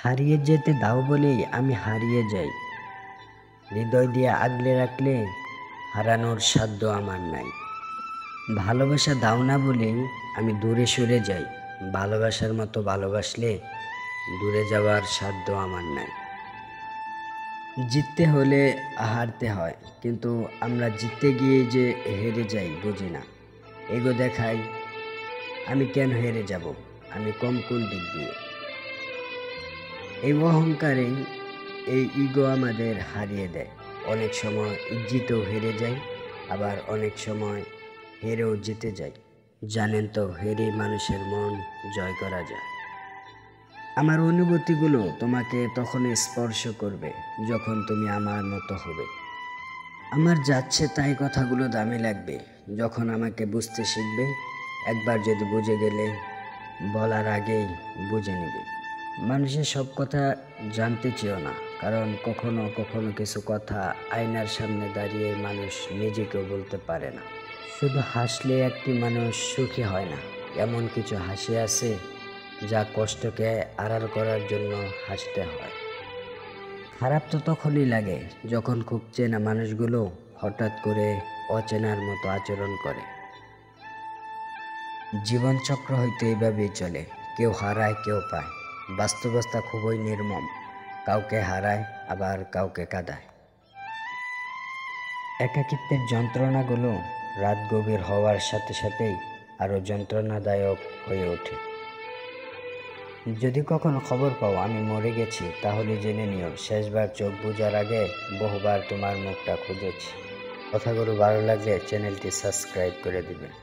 হারিয়ে যেতে দাও বলেই আমি হারিয়ে যাই, হৃদয় দিয়ে আগলে রাখলে হারানোর সাধ্য আমার নাই। ভালোবাসা দাও না বলেই আমি দূরে সরে যাই, ভালোবাসার মতো ভালোবাসলে দূরে যাওয়ার সাধ্য আমার নাই। জিততে হলে হারতে হয়, কিন্তু আমরা জিততে গিয়ে যে হেরে যাই বুঝি না। এগো দেখাই আমি কেন হেরে যাব, আমি কম কোন দিক দিয়ে। এই অহংকারেই এই ইগো আমাদের হারিয়ে দেয়। অনেক সময় জিতেও হেরে যাই, আবার অনেক সময় হেরেও জিতে যাই। জানেন তো, হেরে মানুষের মন জয় করা যায়। আমার অনুভূতিগুলো তোমাকে তখনই স্পর্শ করবে যখন তুমি আমার মতো হবে। আমার যাচ্ছে তাই কথাগুলো দামি লাগবে যখন আমাকে বুঝতে শিখবে। একবার যদি বুঝে গেলে বলার আগেই বুঝে নেবে। মানুষের সব কথা জানতে চেও না, কারণ কখনো কখনো কিছু কথা আয়নার সামনে দাঁড়িয়ে মানুষ নিজেকেও বলতে পারে না। শুধু হাসলে একটি মানুষ সুখী হয় না, এমন কিছু হাসি আছে যা কষ্টকে আড়াল করার জন্য হাসতে হয়। খারাপ তো তখনই লাগে যখন খুব চেনা মানুষগুলো হঠাৎ করে অচেনার মতো আচরণ করে। জীবনচক্র হয়তো এইভাবেই চলে, কেউ হারায় কেউ পায়। বাস্তবতা খুবই নির্মম, কাউকে হারায় আবার কাউকে কাঁদায়। একাকিত্বের যন্ত্রণাগুলো রাত গভীর হওয়ার সাথে সাথেই আরও যন্ত্রণাদায়ক হয়ে ওঠে। যদি কখনো খবর পাও আমি মরে গেছি, তাহলে জেনে নিও শেষবার চোখ বুজার আগে বহুবার তোমার মুখটা খুঁজেছি। কথাগুলো ভালো লাগলে চ্যানেলটি সাবস্ক্রাইব করে দিবেন।